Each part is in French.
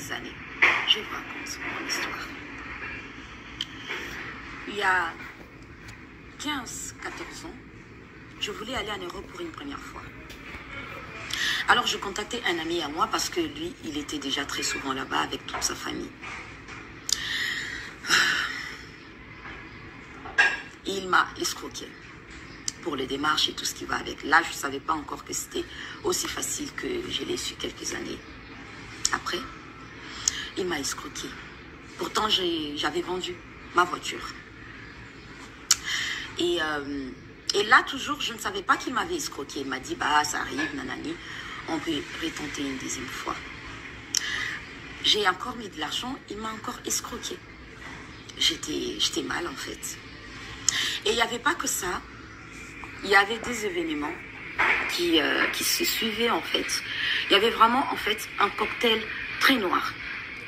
quelques années. Je vous raconte mon histoire. Il y a 15-14 ans, je voulais aller en Europe pour une première fois. Alors je contactais un ami à moi parce que lui, il était déjà très souvent là-bas avec toute sa famille. Il m'a escroqué pour les démarches et tout ce qui va avec. Là, je ne savais pas encore que c'était aussi facile que je l'ai su quelques années après. Il m'a escroqué. Pourtant, j'avais vendu ma voiture. Et là, toujours, je ne savais pas qu'il m'avait escroqué. Il m'a dit, bah, ça arrive, nanani, on peut retenter une deuxième fois. J'ai encore mis de l'argent, il m'a encore escroqué. J'étais mal, en fait. Et il n'y avait pas que ça. Il y avait des événements qui se suivaient, en fait. Il y avait vraiment, en fait, un cocktail très noir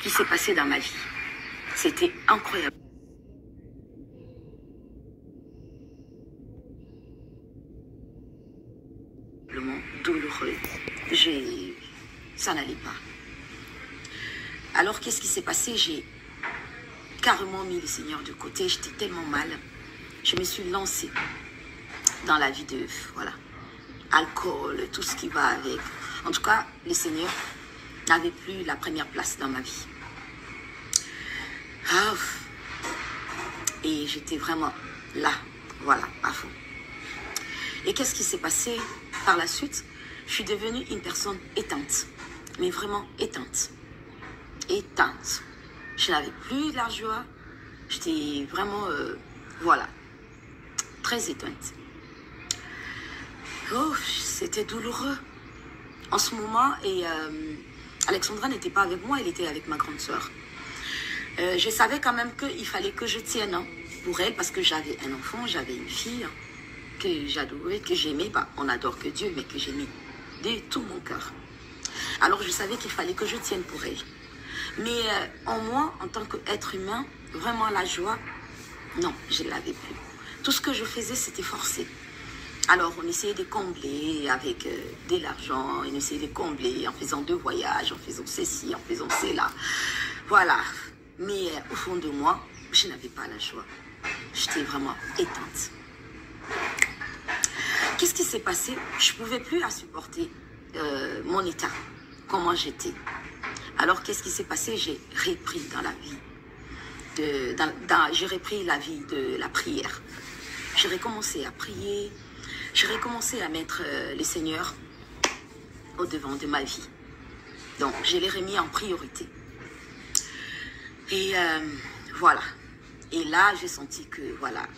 qui s'est passé dans ma vie. C'était incroyable. Douloureux. Ça n'allait pas. Alors, qu'est-ce qui s'est passé? J'ai carrément mis le Seigneur de côté. J'étais tellement mal. Je me suis lancée dans la vie de, voilà, alcool, tout ce qui va avec. En tout cas, le Seigneur n'avait plus la première place dans ma vie. Ah, et j'étais vraiment là, voilà, à fond. Et qu'est-ce qui s'est passé par la suite? Je suis devenue une personne éteinte, mais vraiment éteinte. Éteinte. Je n'avais plus de la joie. J'étais vraiment, voilà, très éteinte. Oh, c'était douloureux. En ce moment, et Alexandra n'était pas avec moi, elle était avec ma grande sœur. Je savais quand même qu'il fallait que je tienne pour elle, parce que j'avais un enfant, j'avais une fille que j'adorais, que j'aimais. Bah, on n'adore que Dieu, mais que j'aimais de tout mon cœur. Alors je savais qu'il fallait que je tienne pour elle. Mais en moi, en tant qu'être humain, vraiment la joie, non, je ne l'avais plus. Tout ce que je faisais, c'était forcé. Alors on essayait de combler avec de l'argent, on essayait de combler en faisant 2 voyages, en faisant ceci, en faisant cela. Voilà. Mais au fond de moi, je n'avais pas la joie. J'étais vraiment éteinte. Qu'est-ce qui s'est passé? Je ne pouvais plus supporter mon état, comment j'étais. Alors, qu'est-ce qui s'est passé? J'ai repris dans la vie. J'ai repris la vie de la prière. J'ai recommencé à prier. J'ai recommencé à mettre le Seigneur au devant de ma vie. Donc, je l'ai remis en priorité. Et voilà. Et là, j'ai senti que, voilà,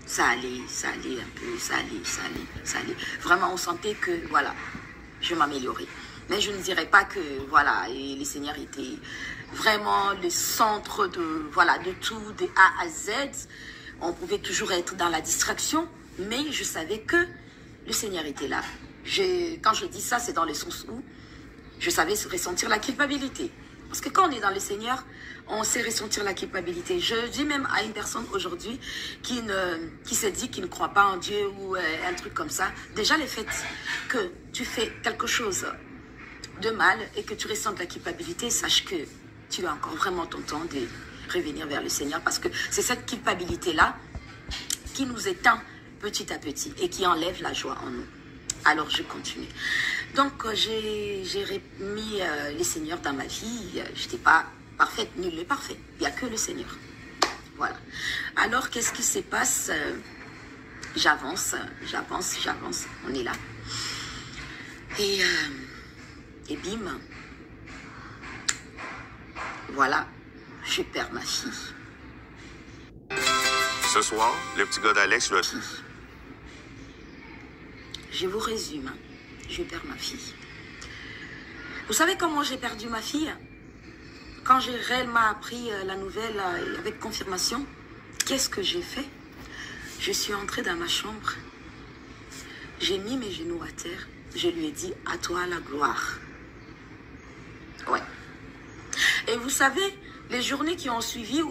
ça allait un peu, ça allait. Vraiment, on sentait que, voilà, je m'améliorais. Mais je ne dirais pas que, voilà, et le Seigneur était vraiment le centre de, voilà, de tout, de A à Z. On pouvait toujours être dans la distraction, mais je savais que le Seigneur était là. Quand je dis ça, c'est dans le sens où je savais ressentir la culpabilité. Parce que quand on est dans le Seigneur, on sait ressentir la culpabilité. Je dis même à une personne aujourd'hui qui se dit qu'il ne croit pas en Dieu ou un truc comme ça. Déjà, le fait que tu fais quelque chose de mal et que tu ressens de la culpabilité, sache que tu as encore vraiment ton temps de revenir vers le Seigneur. Parce que c'est cette culpabilité-là qui nous éteint petit à petit et qui enlève la joie en nous. Alors, je continue. Donc, j'ai remis le Seigneur dans ma vie. Je n'étais pas parfaite, nul n'est parfait. Il n'y a que le Seigneur. Voilà. Alors, qu'est-ce qui se passe? J'avance. On est là. Et bim. Voilà. Je perds ma fille. Ce soir, le petit gars d'Alex le... Je vous résume. Je perds ma fille. Vous savez comment j'ai perdu ma fille? Quand j'ai réellement appris la nouvelle avec confirmation, qu'est-ce que j'ai fait? Je suis entrée dans ma chambre. J'ai mis mes genoux à terre. Je lui ai dit, à toi la gloire. Ouais. Et vous savez, les journées qui ont suivi,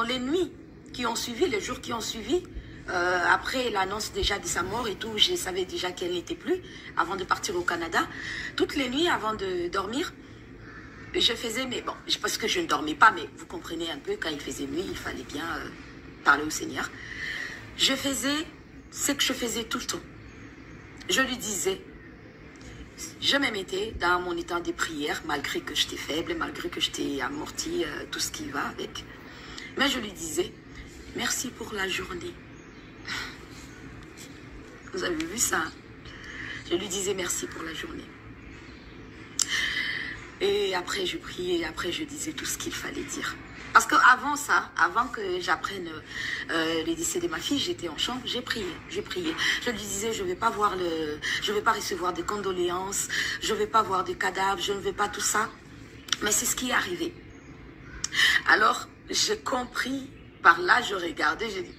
les nuits qui ont suivi, les jours qui ont suivi, après l'annonce déjà de sa mort et tout, je savais déjà qu'elle n'était plus avant de partir au Canada. Toutes les nuits avant de dormir, je faisais, mais bon, parce que je ne dormais pas, mais vous comprenez un peu, quand il faisait nuit, il fallait bien parler au Seigneur. Je faisais ce que je faisais tout le temps. Je lui disais, je me mettais dans mon état de prière, malgré que j'étais faible, malgré que j'étais amortie, tout ce qui va avec. Mais je lui disais, merci pour la journée. Vous avez vu ça? Je lui disais merci pour la journée. Et après, je priais, et après, je disais tout ce qu'il fallait dire. Parce qu'avant ça, avant que j'apprenne les décès de ma fille, j'étais en chambre, j'ai prié. Je lui disais, je ne vais pas recevoir de condoléances, je ne vais pas voir de cadavres, je ne veux pas tout ça. Mais c'est ce qui est arrivé. Alors, j'ai compris, par là, je regardais, j'ai dit,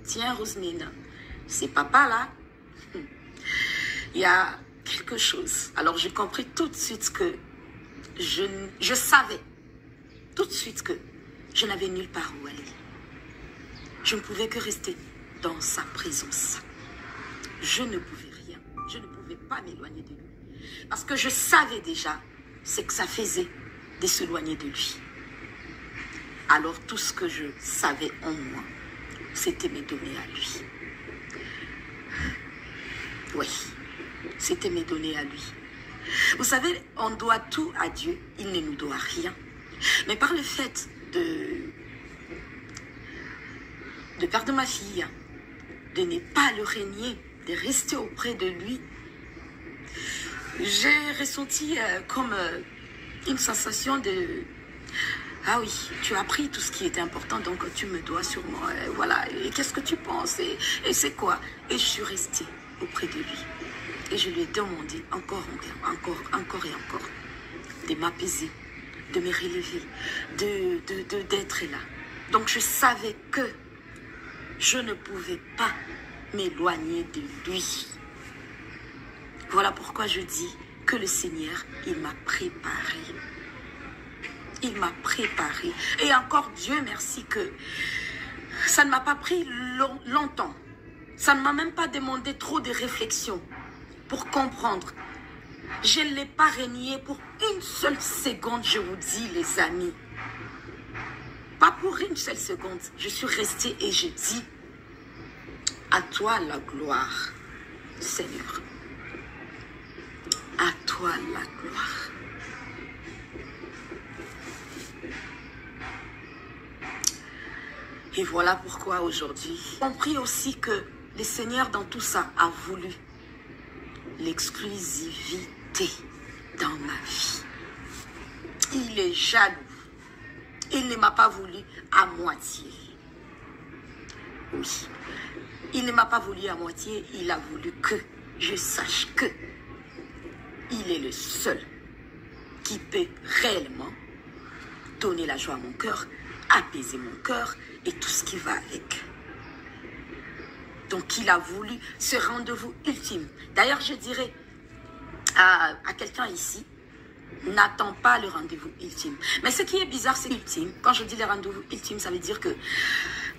tiens, Roseline, c'est papa là. Il y a quelque chose. Alors, j'ai compris tout de suite que je savais tout de suite que je n'avais nulle part où aller. Je ne pouvais que rester dans sa présence. Je ne pouvais rien. Je ne pouvais pas m'éloigner de lui. Parce que je savais déjà ce que ça faisait de s'éloigner de lui. Alors tout ce que je savais en moi, c'était me donner à lui. Oui, c'était me donner à lui. Vous savez, on doit tout à Dieu, il ne nous doit rien. Mais par le fait de perdre ma fille, de ne pas le régner, de rester auprès de lui, j'ai ressenti comme une sensation de... Ah oui, tu as pris tout ce qui était important, donc tu me dois sûrement, voilà, et qu'est-ce que tu penses, et c'est quoi? Et je suis restée auprès de lui. Et je lui ai demandé encore et encore, de m'apaiser, de me relever, d'être là. Donc je savais que je ne pouvais pas m'éloigner de lui. Voilà pourquoi je dis que le Seigneur, il m'a préparé. Il m'a préparé. Et encore Dieu merci que ça ne m'a pas pris longtemps. Ça ne m'a même pas demandé trop de réflexion pour comprendre. Je ne l'ai pas renié pour une seule seconde, je vous dis les amis. Pas pour une seule seconde. Je suis restée et je dis, à toi la gloire, Seigneur. À toi la gloire. Et voilà pourquoi aujourd'hui, j'ai compris aussi que le Seigneur dans tout ça a voulu l'exclusivité dans ma vie. Il est jaloux. Il ne m'a pas voulu à moitié. Oui. Il ne m'a pas voulu à moitié. Il a voulu que je sache que il est le seul qui peut réellement donner la joie à mon cœur, apaiser mon cœur et tout ce qui va avec. Donc, il a voulu ce rendez-vous ultime. D'ailleurs, je dirais à quelqu'un ici, n'attends pas le rendez-vous ultime. Mais ce qui est bizarre, c'est ultime. Quand je dis le rendez-vous ultime, ça veut dire que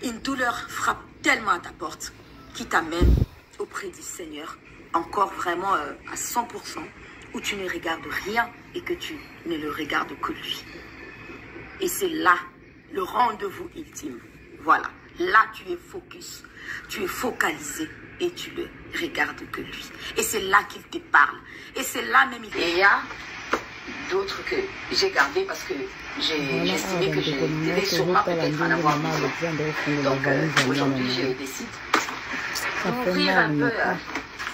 une douleur frappe tellement à ta porte qui t'amène auprès du Seigneur, encore vraiment à 100%, où tu ne regardes rien et que tu ne le regardes que lui. Et c'est là le rendez-vous ultime. Voilà. Là, tu es focus, tu es focalisé et tu le regardes que lui. Et c'est là qu'il te parle. Et c'est là même... Et il y a d'autres que j'ai gardés parce que j'ai estimé que je devais sûrement peut-être en avoir besoin. Donc aujourd'hui, je décide d'ouvrir un peu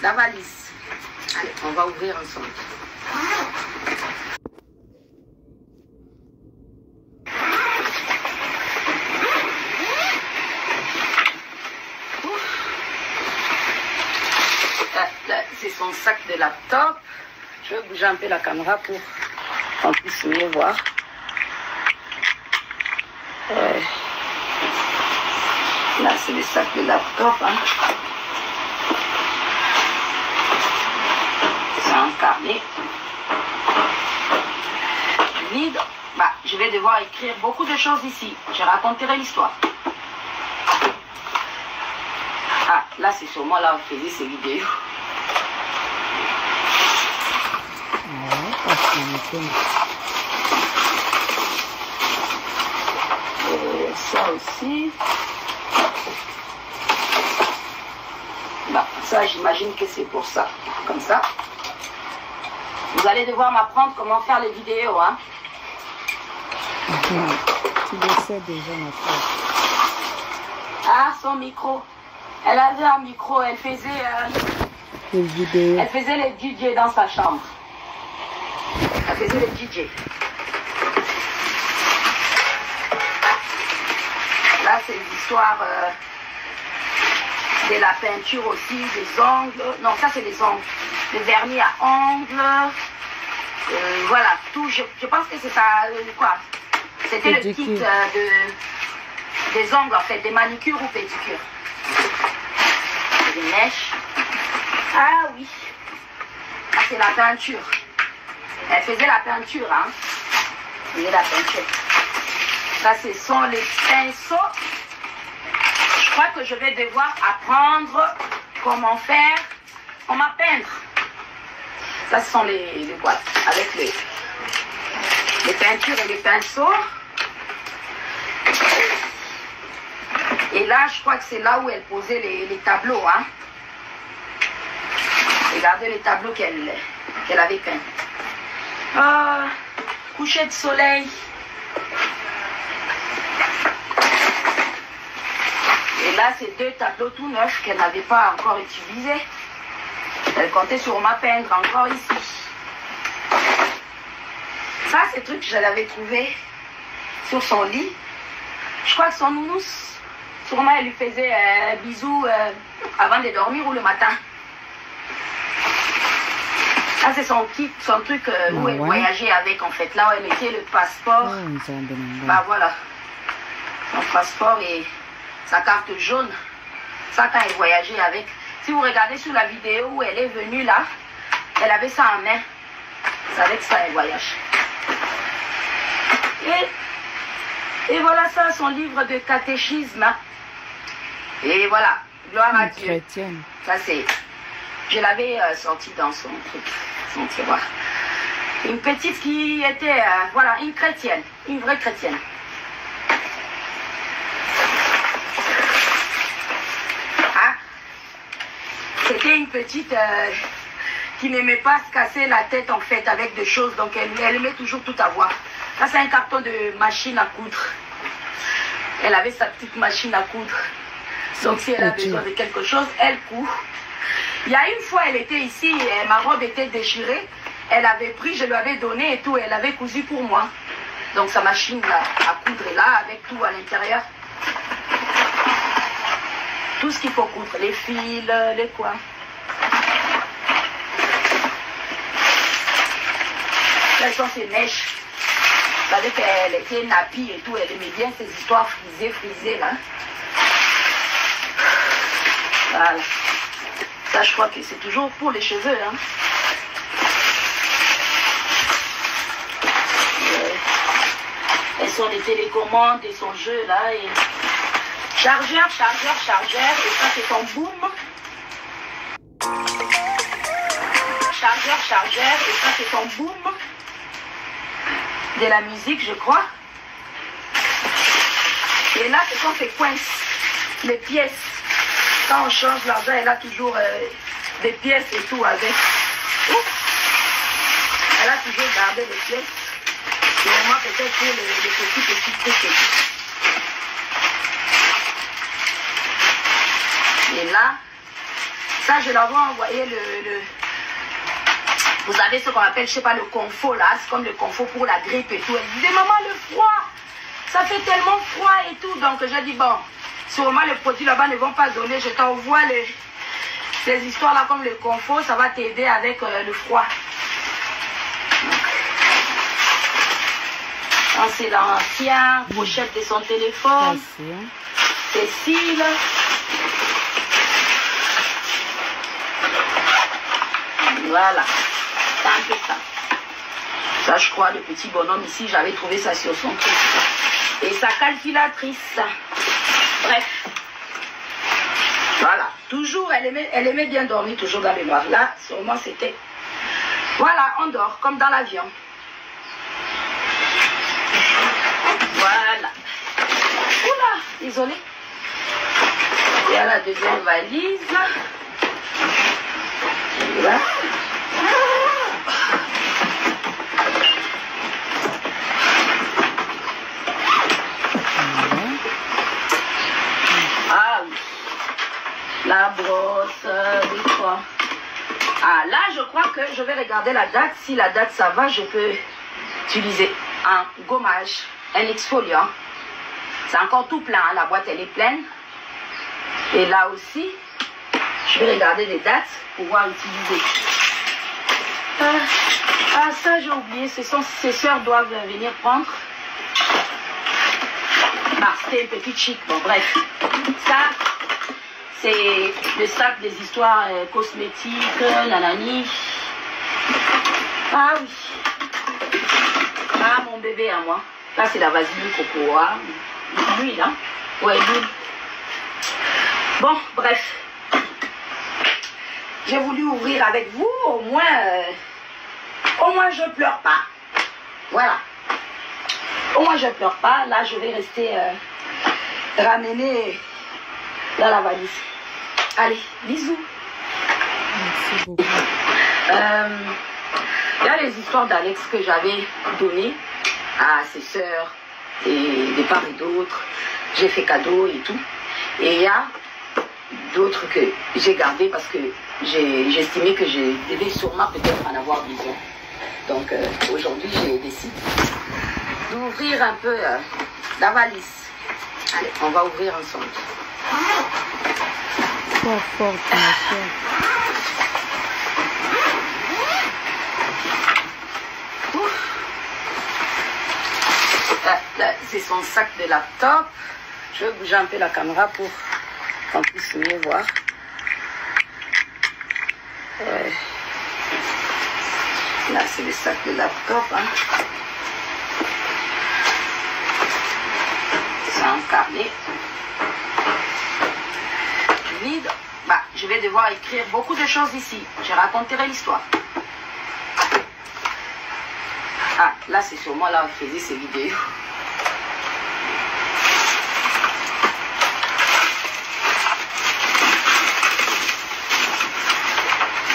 la valise. Allez, on va ouvrir ensemble. C'est son sac de laptop. Je vais bouger un peu la caméra pour qu'on puisse mieux voir. Là, c'est le sac de laptop. Hein. C'est un carnet. Vide. Bah, je vais devoir écrire beaucoup de choses ici. Je raconterai l'histoire. Ah, là, c'est sûrement là où on faisait ces vidéos. Ça aussi. Bon, ça, j'imagine que c'est pour ça. Comme ça. Vous allez devoir m'apprendre comment faire les vidéos, hein. Tu le sais déjà, ma soeur. Ah, son micro. Elle avait un micro, elle faisait... Les vidéos. Elle faisait les DJ dans sa chambre. Elle faisait les DJ. Là, c'est l'histoire de la peinture aussi, des ongles. Non, ça, c'est les ongles. Le vernis à ongles. Voilà, tout. Je pense que c'est ça. Quoi? C'était le kit des ongles, en fait, des manicures ou pédicures. Des mèches. Ah oui. Ah, c'est la peinture. Elle faisait la peinture, hein. Elle faisait la peinture. Ça, ce sont les pinceaux. Je crois que je vais devoir apprendre comment faire, comment peindre. Ça, ce sont les boîtes avec les peintures et les pinceaux. Et là, je crois que c'est là où elle posait les tableaux, hein. Regardez les tableaux qu'elle avait peints. Ah, coucher de soleil. Et là, c'est deux tableaux tout neufs qu'elle n'avait pas encore utilisés. Elle comptait sur ma peindre encore ici. Ça, c'est le truc que je l'avais trouvé sur son lit. Je crois que son nounours, sûrement, elle lui faisait un bisou avant de dormir ou le matin. Ça, c'est son kit, son truc où elle voyageait avec, en fait. Là où elle mettait le passeport. Bah voilà. Son passeport et sa carte jaune. Ça, quand elle voyageait avec. Si vous regardez sur la vidéo où elle est venue là, elle avait ça en main. C'est avec ça elle voyage. Et voilà ça, son livre de catéchisme. Et voilà, gloire à Dieu. Chrétienne. Ça c'est, je l'avais sorti dans son truc, son tiroir. Une petite qui était, voilà, une chrétienne, une vraie chrétienne. Ah, c'était une petite qui n'aimait pas se casser la tête en fait avec des choses, donc elle aimait toujours tout avoir. Là c'est un carton de machine à coudre. Elle avait sa petite machine à coudre. Donc si elle a besoin de quelque chose, elle coud. Il y a une fois, elle était ici, et ma robe était déchirée. Elle avait pris, je lui avais donné et tout, elle avait cousu pour moi. Donc sa machine là, à coudre est là, avec tout à l'intérieur. Tout ce qu'il faut coudre, les fils, les quoi. Là, sont ces mèches. Vous savez qu'elle était nappie et tout, elle aimait bien ces histoires frisées là. Voilà. Ça, je crois que c'est toujours pour les cheveux, hein. Elles sont les télécommandes et son jeu là. Et... chargeur, et ça c'est ton boom. Chargeur, et ça c'est ton boom. De la musique, je crois. Et là, ce sont ses coinces, les pièces. Quand on change l'argent, elle a toujours des pièces et tout avec. Elle a toujours gardé les pièces. Et au moins peut-être pour les petits trucs. Et là, ça je leur ai envoyé vous avez ce qu'on appelle, je sais pas, le confort là, c'est comme le confort pour la grippe et tout. Elle disait, maman, le froid, ça fait tellement froid et tout. Donc j'ai dit, bon, sûrement les produits là-bas ne vont pas donner, je t'envoie ces histoires là comme le confort, ça va t'aider avec le froid. C'est l'ancien pochette de son téléphone. Cécile. Voilà. C'est un peu ça. Ça, je crois, le petit bonhomme ici, j'avais trouvé ça sur son truc. Et sa calculatrice. Bref. Voilà. Toujours, elle aimait bien dormir, toujours dans les noirs. Là, sûrement, c'était... Voilà, on dort, comme dans l'avion. Voilà. Oula, désolé. Il y a la deuxième valise. Là. Ah oui. La brosse, des fois. Ah là, je crois que je vais regarder la date. Si la date ça va, je peux utiliser un gommage, un exfoliant. C'est encore tout plein, hein. La boîte elle est pleine. Et là aussi, je vais regarder les dates pour pouvoir utiliser. Ah ça j'ai oublié, ses soeurs doivent venir prendre. Bah, c'était une petite chic, bon bref. Ça, c'est le sac des histoires cosmétiques, nanani. Ah oui. Ah mon bébé à moi. Là c'est la vaseline cocoa. L'huile, hein. Ouais, l'huile. Bon, bref. J'ai voulu ouvrir avec vous, au moins je pleure pas. Voilà. Au moins je pleure pas. Là, je vais rester ramener dans la valise. Allez, bisous. Merci beaucoup. Il y a les histoires d'Alex que j'avais données à ses sœurs et de part et d'autre. J'ai fait cadeau et tout. Et il y a d'autres que j'ai gardées parce que j'ai estimé que je devais sûrement peut-être en avoir besoin. Donc aujourd'hui, j'ai décidé d'ouvrir un peu la valise. Allez, on va ouvrir ensemble. Fort, fort, ma soeur. C'est son sac de laptop. Je vais bouger un peu la caméra pour qu'on puisse mieux voir. Là, c'est le sac de laptop. Hein. C'est un carnet vide. Bah, je vais devoir écrire beaucoup de choses ici. Je raconterai l'histoire. Ah, là, c'est sûrement là où je faisais ces vidéos.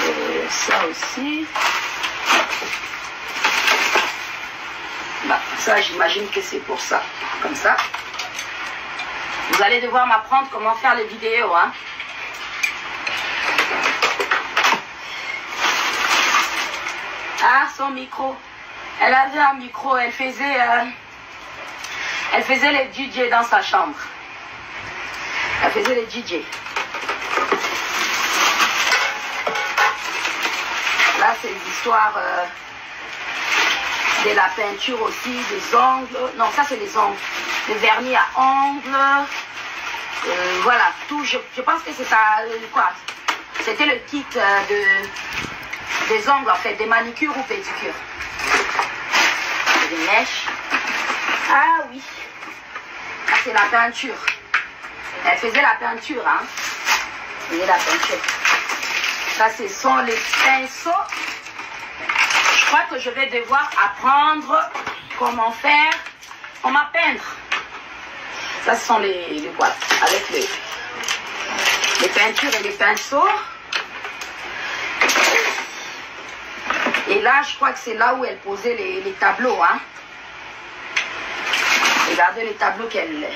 Et ça aussi. Bah, ça, j'imagine que c'est pour ça. Comme ça. Vous allez devoir m'apprendre comment faire les vidéos, hein. Ah, son micro. Elle avait un micro, elle faisait les DJ dans sa chambre. Elle faisait les DJ. Là, c'est l'histoire de la peinture aussi, des ongles. Non, ça, c'est les ongles. Le vernis à ongles. Voilà, tout. Je pense que c'est ça. Quoi? C'était le kit des ongles, en fait, des manicures ou pédicures. Des mèches. Ah oui. Ça, c'est la peinture. Elle faisait la peinture, hein. Elle faisait la peinture. Ça, ce sont les pinceaux. Je crois que je vais devoir apprendre comment peindre. Ça, ce sont les boîtes avec les peintures et les pinceaux. Et là, je crois que c'est là où elle posait les tableaux. Hein. Regardez les tableaux qu'elle...